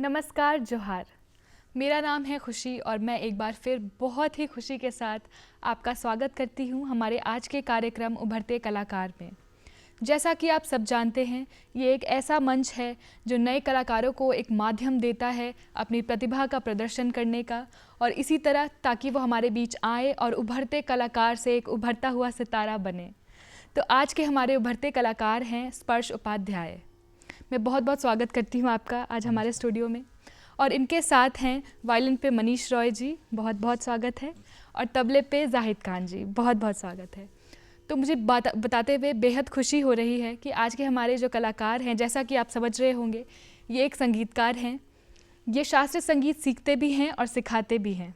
नमस्कार, जोहार। मेरा नाम है खुशी और मैं एक बार फिर बहुत ही खुशी के साथ आपका स्वागत करती हूँ हमारे आज के कार्यक्रम उभरते कलाकार में। जैसा कि आप सब जानते हैं, ये एक ऐसा मंच है जो नए कलाकारों को एक माध्यम देता है अपनी प्रतिभा का प्रदर्शन करने का, और इसी तरह ताकि वो हमारे बीच आए और उभरते कलाकार से एक उभरता हुआ सितारा बने। तो आज के हमारे उभरते कलाकार हैं स्पर्श उपाध्याय। मैं बहुत बहुत स्वागत करती हूँ आपका आज हमारे स्टूडियो में। और इनके साथ हैं वायलिन पे मनीष रॉय जी, बहुत बहुत स्वागत है, और तबले पे जाहिद खान जी, बहुत बहुत स्वागत है। तो मुझे बताते हुए बेहद खुशी हो रही है कि आज के हमारे जो कलाकार हैं, जैसा कि आप समझ रहे होंगे, ये एक संगीतकार हैं। ये शास्त्रीय संगीत सीखते भी हैं और सिखाते भी हैं।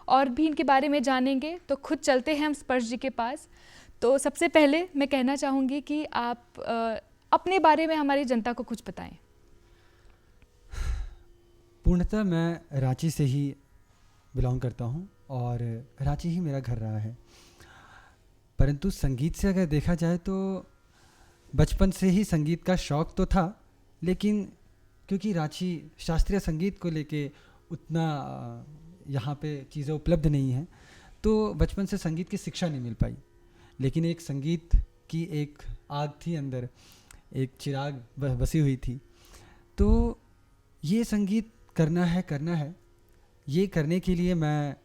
और भी इनके बारे में जानेंगे, तो खुद चलते हैं हम स्पर्श जी के पास। तो सबसे पहले मैं कहना चाहूँगी कि आप अपने बारे में हमारी जनता को कुछ बताएं। पूर्णतः मैं रांची से ही बिलोंग करता हूँ और रांची ही मेरा घर रहा है। परंतु संगीत से अगर देखा जाए तो बचपन से ही संगीत का शौक़ तो था, लेकिन क्योंकि रांची शास्त्रीय संगीत को लेके उतना यहाँ पे चीज़ें उपलब्ध नहीं हैं, तो बचपन से संगीत की शिक्षा नहीं मिल पाई। लेकिन एक संगीत की एक आग थी अंदर, एक चिराग बसी हुई थी। तो ये संगीत करना है। ये करने के लिए मैं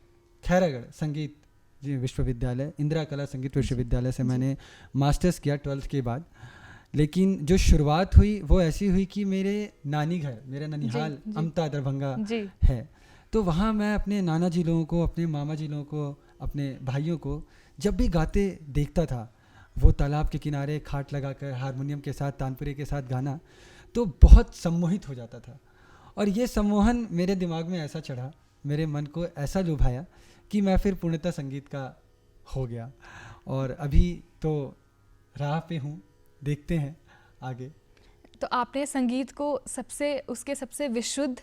खैरागढ़ संगीत विश्वविद्यालय, इंदिरा कला संगीत विश्वविद्यालय से मैंने मास्टर्स किया 12th के बाद। लेकिन जो शुरुआत हुई वो ऐसी हुई कि मेरे नानी घर, मेरा ननिहाल अमता दरभंगा है, तो वहाँ मैं अपने नाना जी लोगों को, अपने मामा जी लोगों को, अपने भाइयों को जब भी गाते देखता था, वो तालाब के किनारे खाट लगाकर हारमोनियम के साथ, तानपुरे के साथ गाना, तो बहुत सम्मोहित हो जाता था। और ये सम्मोहन मेरे दिमाग में ऐसा चढ़ा, मेरे मन को ऐसा लुभाया कि मैं फिर पूर्णतः संगीत का हो गया। और अभी तो राह पे हूँ, देखते हैं आगे। तो आपने संगीत को उसके सबसे विशुद्ध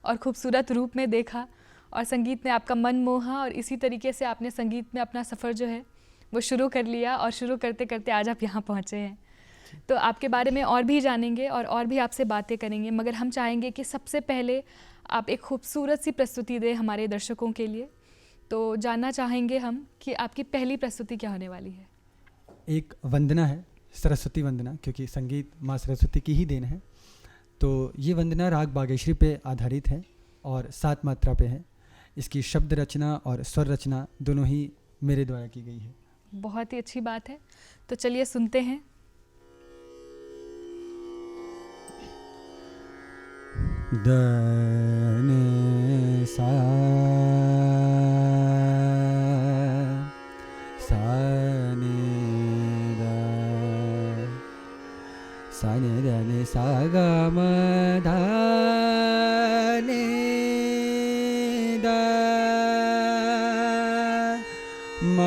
और खूबसूरत रूप में देखा, और संगीत ने आपका मन मोहा, और इसी तरीके से आपने संगीत में अपना सफ़र जो है वो शुरू कर लिया, और शुरू करते करते आज आप यहाँ पहुँचे हैं। तो आपके बारे में और भी जानेंगे और भी आपसे बातें करेंगे, मगर हम चाहेंगे कि सबसे पहले आप एक खूबसूरत सी प्रस्तुति दें हमारे दर्शकों के लिए। तो जानना चाहेंगे हम कि आपकी पहली प्रस्तुति क्या होने वाली है। एक वंदना है, सरस्वती वंदना, क्योंकि संगीत माँ सरस्वती की ही देन है। तो ये वंदना राग बागेश्वरी पे आधारित है और 7 मात्रा पे है। इसकी शब्द रचना और स्वर रचना दोनों ही मेरे द्वारा की गई है। बहुत ही अच्छी बात है, तो चलिए सुनते हैं। दने सा ने दने सा गा म धा ने दा म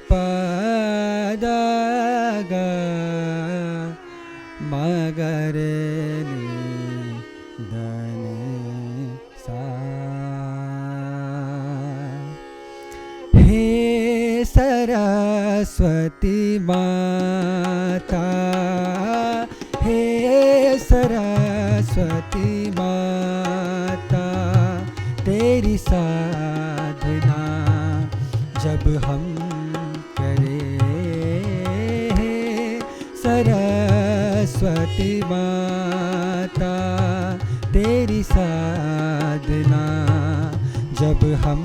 प द ग म ग रे नि दने सा। हे सरस्वती माता, हे सरस्वती माता, तेरी साधना जब हम करें, हे सरस्वती माता, तेरी साधना जब हम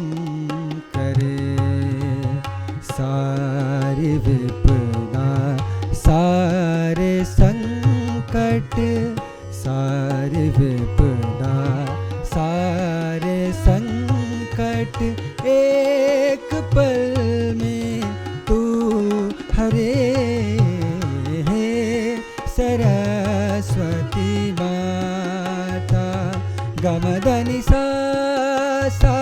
करें, सारे विपदा, सारे संकट, सारे विपदा, सारे संकट एक पल में तू हरे, हे सरस्वती माता। गमदनि सा सा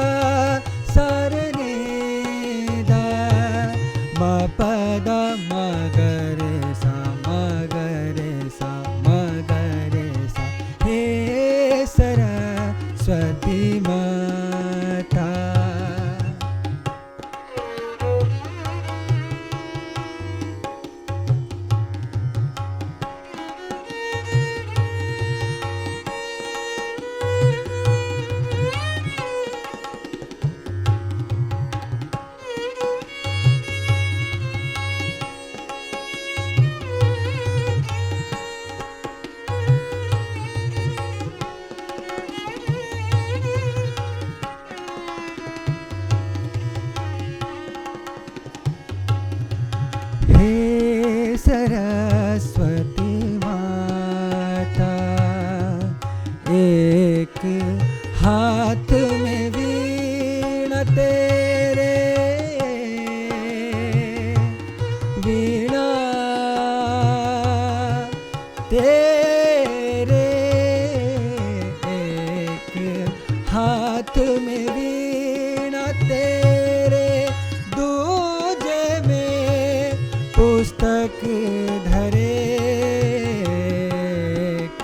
सरने दा म पद म गरे सा म गरे सा म गरे सा, हे सरस्वती माता। सरस्वती माता, एक हाथ में वीणा तेरे, वीणा तेरे, एक हाथ में वीणा तेरे, दूजे में पुस्तक धरे, एक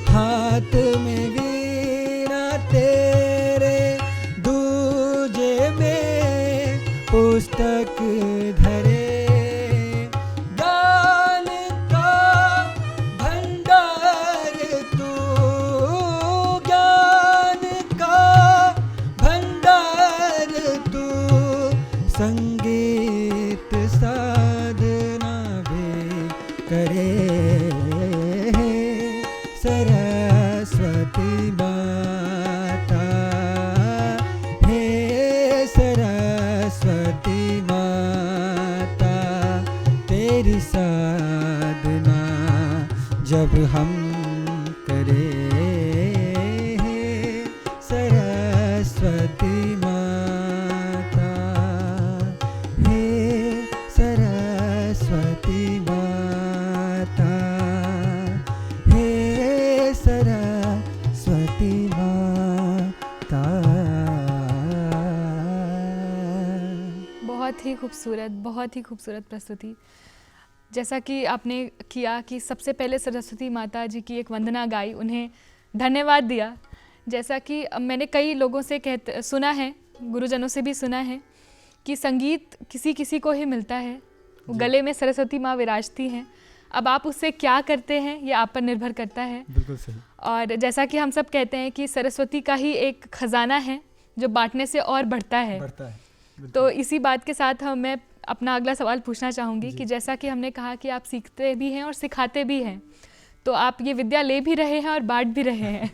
हाथ में वीणा तेरे, दूजे में पुस्तक धरे, ज्ञान का भंडार तू, ज्ञान का भंडार तू, संगीत साधना भी करे, सरस्वती माता, हे सरस्वती माता, तेरी साधना जब हम करें, सरस्वती माता, हे सरस्वती माता, हे सरस्वती माता। बहुत ही खूबसूरत प्रस्तुति। जैसा कि आपने किया कि सबसे पहले सरस्वती माता जी की एक वंदना गाई, उन्हें धन्यवाद दिया। जैसा कि मैंने कई लोगों से सुना है, गुरुजनों से भी सुना है कि संगीत किसी किसी को ही मिलता है, वो गले में सरस्वती माँ विराजती हैं। अब आप उससे क्या करते हैं ये आप पर निर्भर करता है। बिल्कुल सही। और जैसा कि हम सब कहते हैं कि सरस्वती का ही एक खजाना है जो बांटने से और बढ़ता है। तो इसी बात के साथ मैं अपना अगला सवाल पूछना चाहूँगी कि जैसा कि हमने कहा कि आप सीखते भी हैं और सिखाते भी हैं, तो आप ये विद्या ले भी रहे हैं और बांट भी रहे हैं।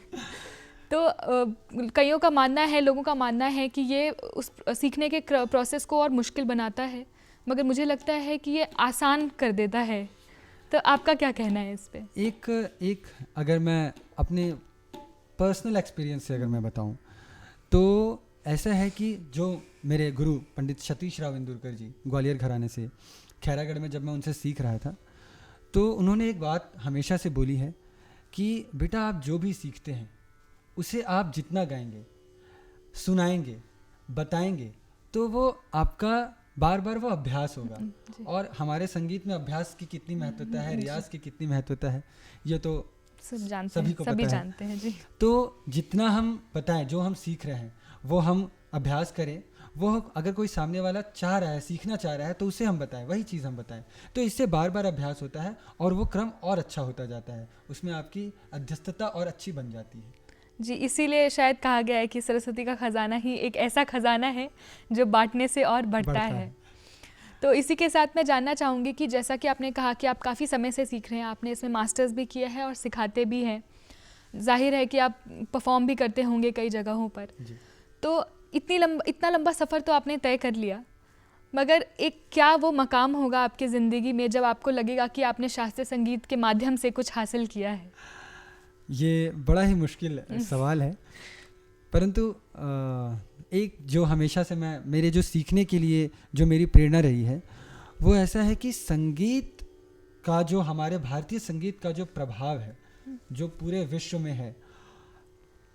तो कईयों का मानना है, लोगों का मानना है कि ये उस सीखने के प्रोसेस को और मुश्किल बनाता है, मगर मुझे लगता है कि ये आसान कर देता है। तो आपका क्या कहना है इस पे? एक अगर मैं अपने पर्सनल एक्सपीरियंस से अगर मैं बताऊं तो ऐसा है कि जो मेरे गुरु पंडित सतीश राव इंदुरकर जी, ग्वालियर घराने से, खैरागढ़ में जब मैं उनसे सीख रहा था तो उन्होंने एक बात हमेशा से बोली है कि बेटा आप जो भी सीखते हैं उसे आप जितना गाएंगे, सुनाएंगे, बताएंगे तो वो आपका बार बार वो अभ्यास होगा। और हमारे संगीत में अभ्यास की कितनी महत्वता है, रियाज की कितनी महत्वता है, ये तो सभी को पता जानते हैं जी। तो जितना हम बताएं, जो हम सीख रहे हैं वो हम अभ्यास करें, वो अगर कोई सामने वाला चाह रहा है, सीखना चाह रहा है तो उसे हम बताएं, वही चीज़ हम बताएं। तो इससे बार बार अभ्यास होता है और वो क्रम और अच्छा होता जाता है, उसमें आपकी अध्यस्तता और अच्छी बन जाती है जी। इसीलिए शायद कहा गया है कि सरस्वती का खजाना ही एक ऐसा खजाना है जो बांटने से और बढ़ता है। तो इसी के साथ मैं जानना चाहूँगी कि जैसा कि आपने कहा कि आप काफ़ी समय से सीख रहे हैं, आपने इसमें मास्टर्स भी किया है और सिखाते भी हैं, जाहिर है कि आप परफॉर्म भी करते होंगे कई जगहों पर जी। तो इतना लंबा सफ़र तो आपने तय कर लिया, मगर एक क्या वो मकाम होगा आपकी ज़िंदगी में जब आपको लगेगा कि आपने शास्त्रीय संगीत के माध्यम से कुछ हासिल किया है? ये बड़ा ही मुश्किल सवाल है, परंतु एक जो हमेशा से मेरे जो सीखने के लिए जो मेरी प्रेरणा रही है वो ऐसा है कि संगीत का जो हमारे भारतीय संगीत का जो प्रभाव है, जो पूरे विश्व में है,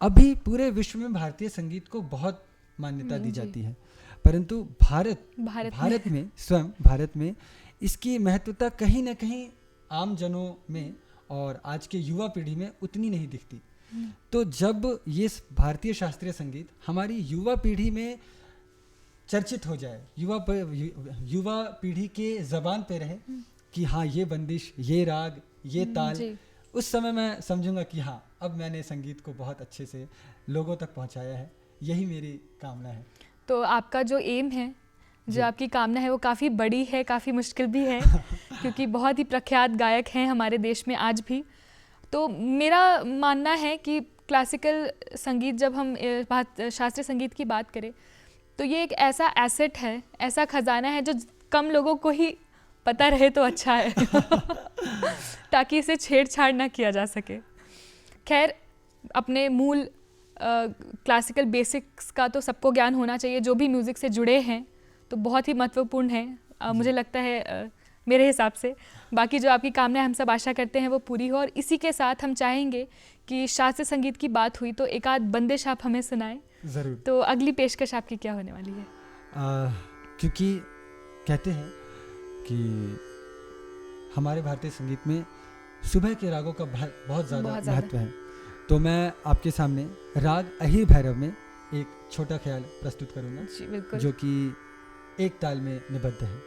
अभी पूरे विश्व में भारतीय संगीत को बहुत मान्यता दी जाती है, परंतु भारत में स्वयं भारत में इसकी महत्वता कहीं ना कहीं आम जनों में और आज के युवा पीढ़ी में उतनी नहीं दिखती। तो जब ये भारतीय शास्त्रीय संगीत हमारी युवा पीढ़ी में चर्चित हो जाए, युवा पीढ़ी के ज़बान पे रहे कि हाँ ये बंदिश, ये राग, ये ताल, उस समय मैं समझूंगा कि हाँ अब मैंने संगीत को बहुत अच्छे से लोगों तक पहुंचाया है। यही मेरी कामना है। तो आपका जो एम है, जो आपकी कामना है, वो काफ़ी बड़ी है, काफ़ी मुश्किल भी है क्योंकि बहुत ही प्रख्यात गायक हैं हमारे देश में आज भी। तो मेरा मानना है कि क्लासिकल संगीत, जब हम शास्त्रीय संगीत की बात करें तो ये एक ऐसा एसेट है, ऐसा ख़जाना है जो कम लोगों को ही पता रहे तो अच्छा है ताकि इसे छेड़छाड़ ना किया जा सके। खैर, अपने मूल क्लासिकल बेसिक्स का तो सबको ज्ञान होना चाहिए, जो भी म्यूज़िक से जुड़े हैं तो बहुत ही महत्वपूर्ण है मुझे लगता है मेरे हिसाब से। बाकी जो आपकी कामना हम सब आशा करते हैं वो पूरी हो। और इसी के साथ हम चाहेंगे कि शास्त्रीय संगीत की बात हुई तो एक आध बंदिश आप हमें सुनाएं। ज़रूर। तो अगली पेशकश आपकी क्या होने वाली है? क्योंकि कहते हैं कि हमारे भारतीय संगीत में सुबह के रागों का बहुत ज़्यादा महत्व है, तो मैं आपके सामने राग अहिर भैरव में एक छोटा ख्याल प्रस्तुत करूँगा। जी बिल्कुल। जो कि एक ताल में निबद्ध है।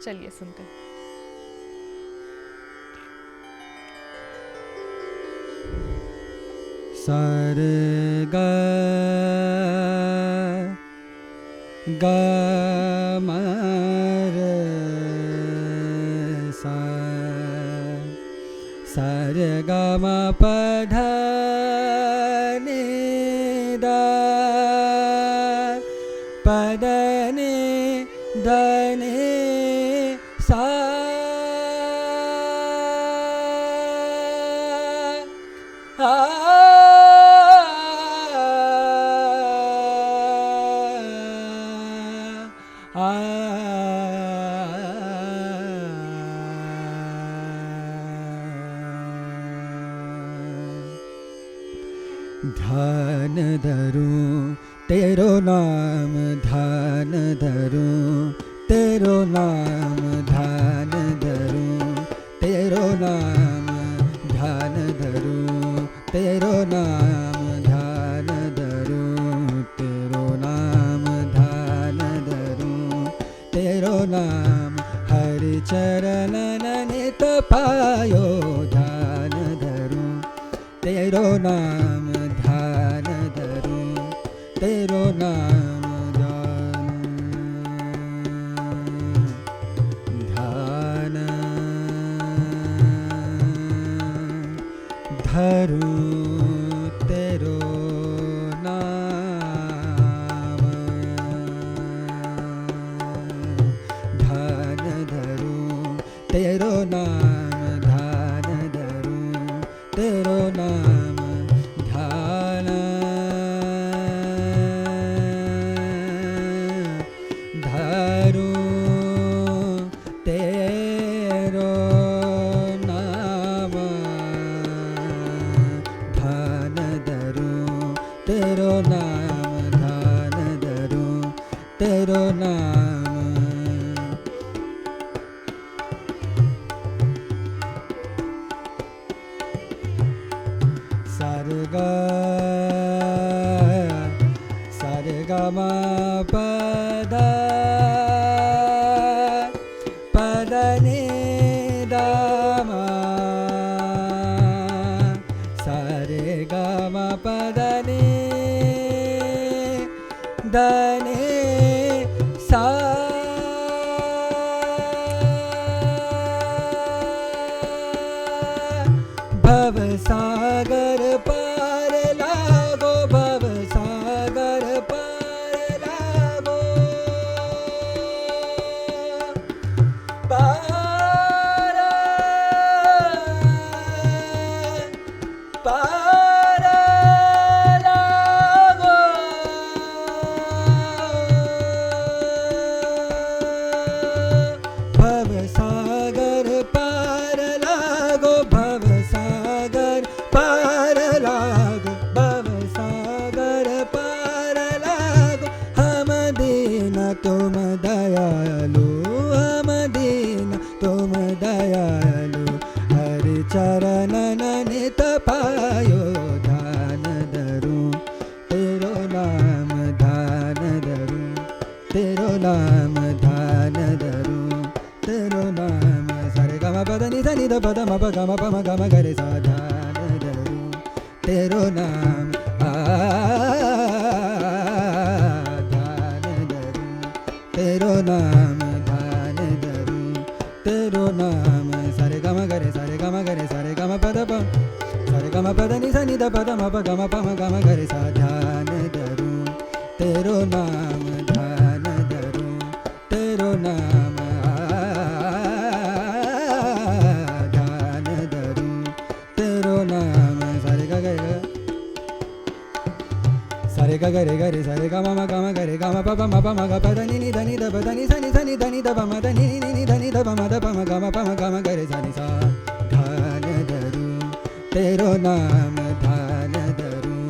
चलिए सुनते हैं। सारे गा गा मा रे सा, सारे गा मा पा धा नि दा, पा दा नि दा नि सा, ध्यान धरूं तेरो नाम, ध्यान धरूं तेरो नाम, ध्यान धरूं तेरो नाम, ध्यान धरूं तेरो नाम, ध्यान धरूं तेरो नाम, ध्यान धरूं तेरो नाम, हरि चरण नित पायो, ध्यान धरूं तेरो नाम, ध्यान धरूं तेरो नाम, ध्यान धरूं तेरो नाम, ध्यान धरूं तेरो नाम, ध्यान धरूं तेरो नाम, ध्यान धरूं तेरो नाम, ध्यान धरूं तेरो नाम, ध्यान धरूं तेरो नाम। सारे गा मा पा दा, पा दा नि दा मा, सारे गा मा पा दा नि दा नि सा, भव सागर पार लागो, भव सागर पार लागो, पार पार लागो, भव सागर पार लागो, भव सागर पार लागो, भव सागर पार लागो, हम दीन तुम दयालु, हम दीन तुम दयालु, हरि चरण नित पायो, ध्यान धरूं तेरो नाम, ध्यान धरूं तेरो नाम, ध्यान धरूं तेरो नाम, सारे गा मा पा दा नि सा नि दा पा दा मा पा गा मा गा रे सा, ध्यान धरूं तेरो नाम, ध्यान धरूं तेरो नाम, ध्यान धरूं तेरो नाम, सारे गा मा गा रे, सारे गा मा गा रे, सारे गा मा पा दा पा, सारे गा मा पा दा नि सा नि दा पा दा मा पा गा मा गा रे सा, ध्यान धरूं तेरो नाम, ध्यान धरूं तेरो नाम, ग ग रे ग रे सा रे ग म ग रे ग म प प म प म ग प ध नि ध नि ध प ध नि सा नि ध नि ध म ध नि ध नि ध प म ध प म ग रे सा नि सा ध्यान धरूं तेरो नाम ध्यान धरूं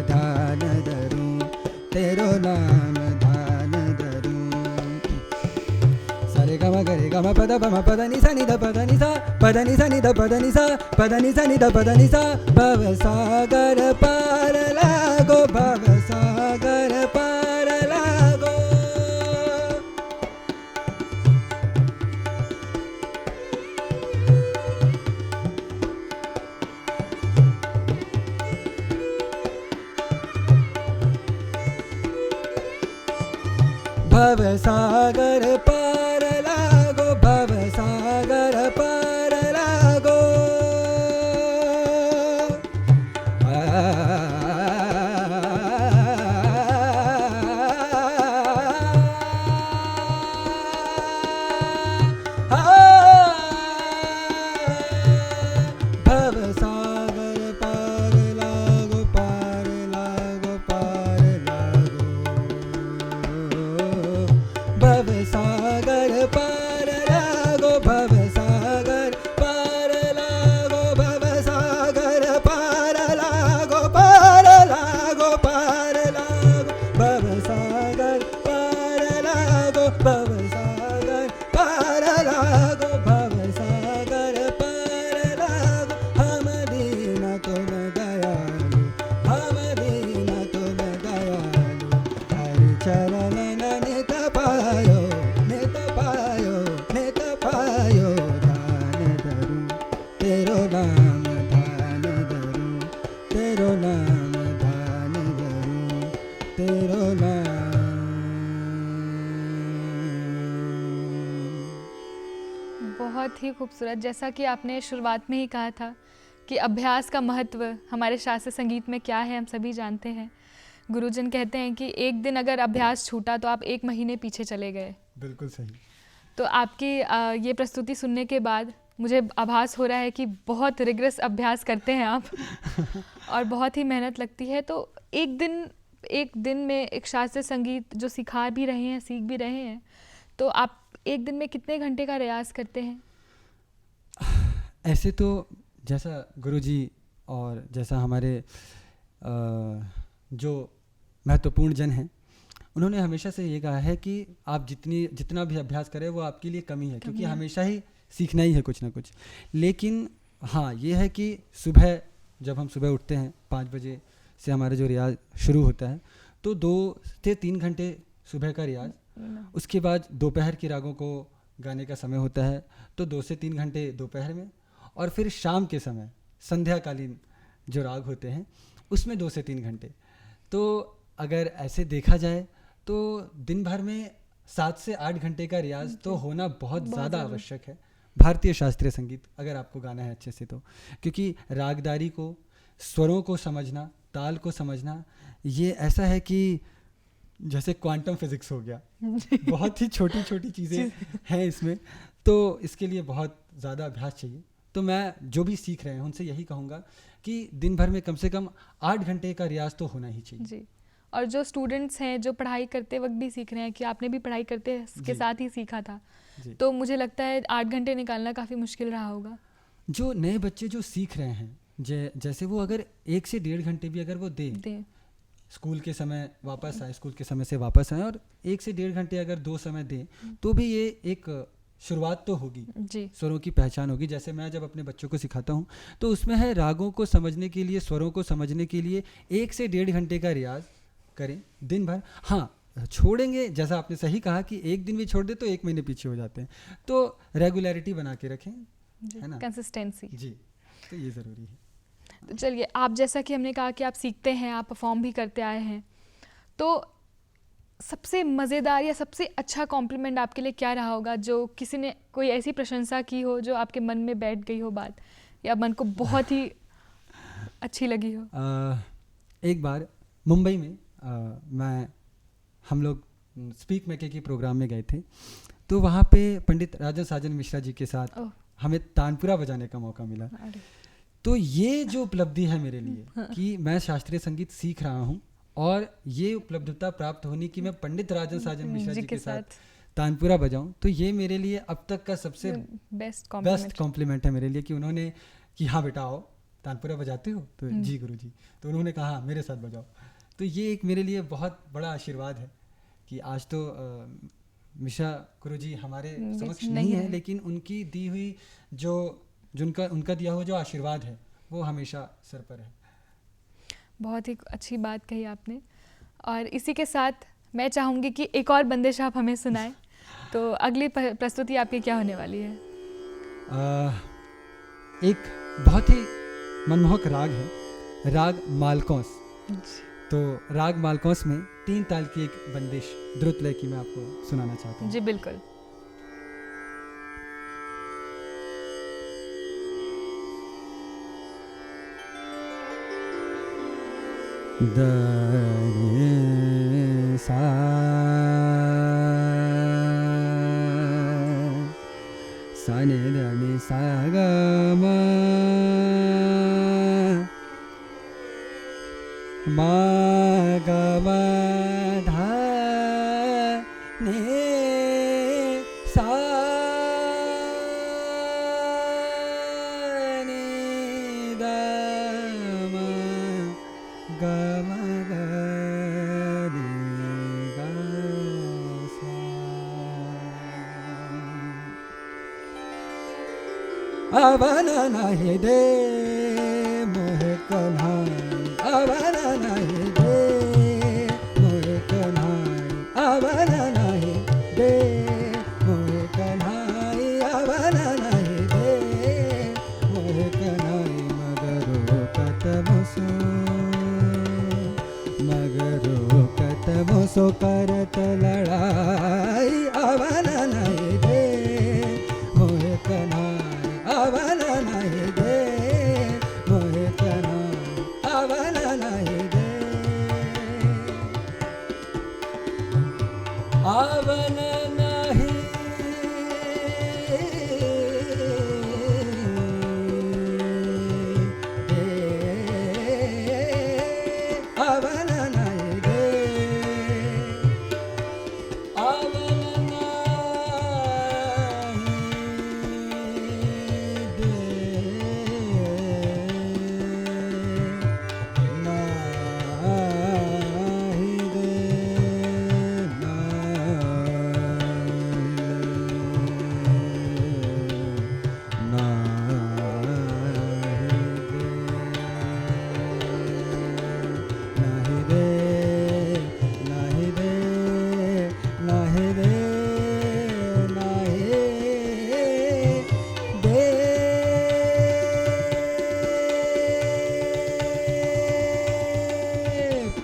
ध्यान धरूं तेरो नाम ध्यान धरूं सारे ग रे ग म प ध प म प ध नि सा नि ध प ध नि सा प ध नि सा नि ध प ध नि सा प ध नि सा नि ध प ध नि सा भव सागर पार लागो भव सागर पार लागो भव सागर पार लागो भव सागर पार लागो भव सागर पार लागो पार लागो पार लागो भव सागर पार लागो भव सागर पार लागो भव सागर पार लागो पार लागो पार लागो भव सागर पार लागो भव सागर पार लागो भव सागर पार लागो हम दीन तुम दयालु हम दीन तुम दयालु हरि चरण नित पायो नित पायो नित पायो ध्यान धरूं तेरो नाम ध्यान धरूं तेरो नाम ध्यान धरूं तेरो नाम बहुत ही खूबसूरत। जैसा कि आपने शुरुआत में ही कहा था कि अभ्यास का महत्व हमारे शास्त्रीय संगीत में क्या है, हम सभी जानते हैं। गुरुजन कहते हैं कि एक दिन अगर अभ्यास छूटा तो आप 1 महीने पीछे चले गए। बिल्कुल सही तो आपकी ये प्रस्तुति सुनने के बाद मुझे आभास हो रहा है कि बहुत रिगरस अभ्यास करते हैं आप और बहुत ही मेहनत लगती है। तो एक दिन में एक शास्त्रीय संगीत जो सिखा भी रहे हैं, सीख भी रहे हैं, तो आप एक दिन में कितने घंटे का रियाज करते हैं? ऐसे तो जैसा गुरुजी और जैसा हमारे जो महत्वपूर्ण जन हैं उन्होंने हमेशा से ये कहा है कि आप जितना भी अभ्यास करें वो आपके लिए कमी है, क्योंकि हमेशा ही सीखना ही है कुछ ना कुछ। लेकिन हाँ ये है कि सुबह जब हम सुबह उठते हैं 5 बजे से हमारा जो रियाज शुरू होता है तो 2 से 3 घंटे सुबह का रियाज, उसके बाद दोपहर की रागों को गाने का समय होता है तो 2 से 3 घंटे दोपहर में, और फिर शाम के समय संध्याकालीन जो राग होते हैं उसमें 2 से 3 घंटे। तो अगर ऐसे देखा जाए तो दिन भर में 7 से 8 घंटे का रियाज तो होना बहुत ज़्यादा आवश्यक है भारतीय शास्त्रीय संगीत अगर आपको गाना है अच्छे से तो, क्योंकि रागदारी को, स्वरों को समझना, ताल को समझना, ये ऐसा है कि जैसे क्वांटम फिजिक्स हो गया बहुत ही छोटी छोटी चीज़ें हैं इसमें, तो इसके लिए बहुत ज़्यादा अभ्यास चाहिए। तो मैं जो भी सीख रहे हैं उनसे यही कहूँगा कि दिन भर में कम से कम 8 घंटे का रियाज तो होना ही चाहिए जी। और जो स्टूडेंट्स हैं जो पढ़ाई करते वक्त भी सीख रहे हैं, कि आपने भी पढ़ाई करते के साथ ही सीखा था, तो मुझे लगता है 8 घंटे निकालना काफ़ी मुश्किल रहा होगा। जो नए बच्चे जो सीख रहे हैं जैसे वो अगर 1 से 1.5 घंटे भी अगर वो दें स्कूल के समय वापस आए, स्कूल के समय से वापस आए और 1 से 1.5 घंटे अगर 2 समय दें तो भी ये एक शुरुआत तो होगी जी, स्वरों की पहचान होगी। जैसे मैं जब अपने बच्चों को सिखाता हूँ तो उसमें है रागों को समझने के लिए, स्वरों को समझने के लिए 1 से 1.5 घंटे का रियाज करें दिन भर। हाँ छोड़ेंगे, जैसा आपने सही कहा कि एक दिन भी छोड़ दे तो 1 महीने पीछे हो जाते हैं, तो रेगुलरिटी बना के रखें, है ना, कंसिस्टेंसी जी, तो ये ज़रूरी है। तो चलिए, आप जैसा कि हमने कहा कि आप सीखते हैं, आप परफॉर्म भी करते आए हैं, तो सबसे मज़ेदार या सबसे अच्छा कॉम्प्लीमेंट आपके लिए क्या रहा होगा, जो किसी ने कोई ऐसी प्रशंसा की हो जो आपके मन में बैठ गई हो बात, या मन को बहुत ही अच्छी लगी हो? एक बार मुंबई में हम लोग स्पीक मैके के प्रोग्राम में गए थे, तो वहाँ पे पंडित राजन साजन मिश्रा जी के साथ ओह। हमें तानपुरा बजाने का मौका मिला। अरे तो ये जो उपलब्धि है मेरे लिए कि मैं शास्त्रीय संगीत सीख रहा हूँ और ये उपलब्धता प्राप्त होनी कि मैं पंडित राजन साजन मिश्रा जी के साथ तानपुरा बजाऊं, तो ये मेरे लिए अब तक का सबसे बेस्ट बेस्ट कॉम्प्लीमेंट है मेरे लिए कि उन्होंने कि हाँ बेटा आओ तानपुरा बजाते हो, तो जी गुरु जी, तो उन्होंने कहा "हाँ, मेरे साथ बजाओ"। तो ये एक मेरे लिए बहुत बड़ा आशीर्वाद है कि आज तो मिश्रा गुरु जी हमारे समक्ष नहीं है, लेकिन उनकी दी हुई जो उनका दिया हुआ जो आशीर्वाद है वो हमेशा सर पर है। बहुत ही अच्छी बात कही आपने। और इसी के साथ मैं चाहूँगी कि एक और बंदिश आप हमें सुनाएं। तो अगली प्रस्तुति आपकी क्या होने वाली है? एक बहुत ही मनमोहक राग है, राग मालकौंस। तो राग मालकौंस में 3 ताल की एक बंदिश द्रुत लय की मैं आपको सुनाना चाहता हूँ। जी बिल्कुल। द सा सा नि ध नि सा ग म म ग म ध नि सा नि द म ग म ग नि ग सा। अवन नहीं दे मोहे कन्हाई, अवन नहीं दे मोहे कन्हाई, अवन नहीं दे मोहे कन्हाई, अवन नहीं दे मोहे कन्हाई। मगरो कतमसो, मगरो कतमसो करत लड़ाई, अवन नहीं दे मोहे कन्हाई, अवन नहीं दे मोहे कन्हाई, अवन नहीं दे, अवन नहीं दे, अवन नहीं दे, अवन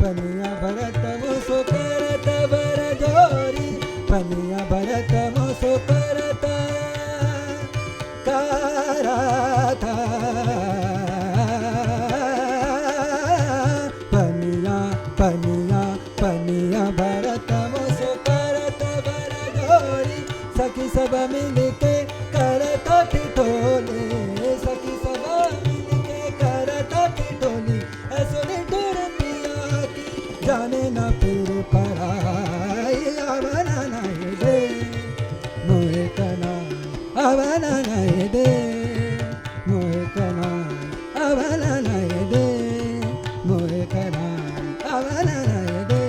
पनिया भरत मुसो करत बर जोरी, पनिया भरत मुसो करत करत, पनिया पनिया पनिया भरत मुसो करत बर जोरी, सखी सब मिल के करत टिटोले, सखी सब मिल के करत टिटोली, ऐसने डर पिया की जाने न फिर पराई, अवन नहीं दे मोहे कन्हाई, अवन नहीं दे मोहे कन्हाई, अवन नहीं दे मोहे कन्हाई, अवन नहीं दे।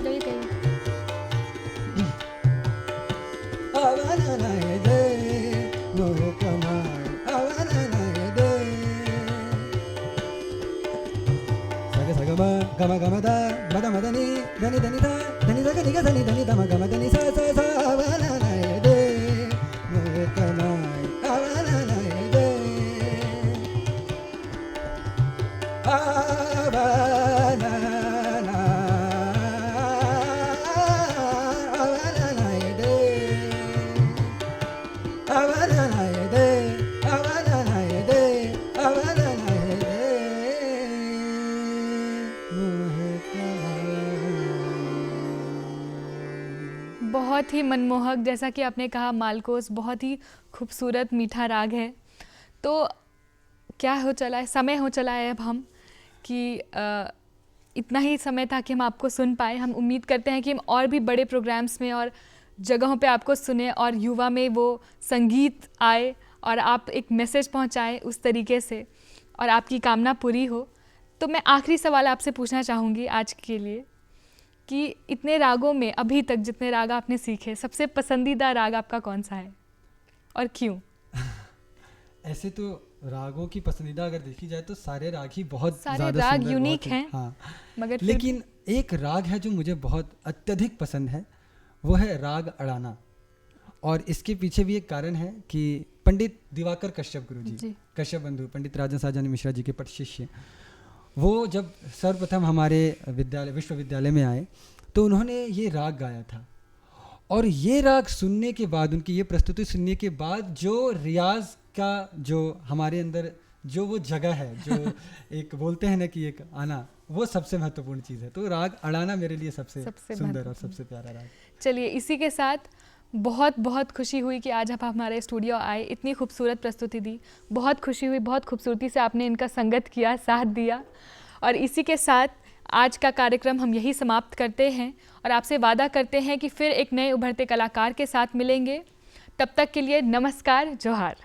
कही कही। अवन नहीं दे मोहे कन्हाई, अवन नहीं दे, सग सग म गम गम द मद मदनी धनि धनि ध धनि ध नि ग धनि धनि धम गम धनि सा सा सा, अवन नहीं दे मोहे कन्हाई, अवन नहीं दे, अवन अवन नहीं दे, अवन नहीं दे बहुत ही मनमोहक, जैसा कि आपने कहा मालकोस बहुत ही खूबसूरत मीठा राग है। तो क्या हो चला है, समय हो चला है अब हम कि इतना ही समय था कि हम आपको सुन पाए। हम उम्मीद करते हैं कि हम और भी बड़े प्रोग्राम्स में और जगहों पे आपको सुने और युवा में वो संगीत आए और आप एक मैसेज पहुंचाएं उस तरीके से और आपकी कामना पूरी हो। तो मैं आखिरी सवाल आपसे पूछना चाहूँगी आज के लिए कि इतने रागों में अभी तक जितने राग आपने सीखे, सबसे पसंदीदा राग आपका कौन सा है और क्यों? ऐसे तो रागों की पसंदीदा अगर देखी जाए तो सारे राग ही बहुत सारे ज़्यादा राग सुंदर, यूनिक बहुत ही- हैं, हाँ, मगर फिर लेकिन एक राग है जो मुझे बहुत अत्यधिक पसंद है, वो है राग अड़ाना। और इसके पीछे भी एक कारण है कि पंडित दिवाकर कश्यप गुरु जी, जी। कश्यप बंधु, पंडित राजन साजानी मिश्रा जी के पट शिष्य, वो जब सर्वप्रथम हमारे विश्वविद्यालय में आए तो उन्होंने ये राग गाया था। और ये राग सुनने के बाद, उनकी ये प्रस्तुति सुनने के बाद, जो रियाज का जो हमारे अंदर जो वो जगह है, जो एक बोलते हैं ना कि एक आना, वो सबसे महत्वपूर्ण चीज़ है। तो राग अड़ाना मेरे लिए सबसे सुंदर और महत्वपूर्ण। सबसे प्यारा राग। चलिए, इसी के साथ बहुत बहुत खुशी हुई कि आज आप हमारे स्टूडियो आए, इतनी खूबसूरत प्रस्तुति दी। बहुत खुशी हुई, बहुत खूबसूरती से आपने इनका संगत किया, साथ दिया। और इसी के साथ आज का कार्यक्रम हम यही समाप्त करते हैं और आपसे वादा करते हैं कि फिर एक नए उभरते कलाकार के साथ मिलेंगे। तब तक के लिए नमस्कार, जोहार।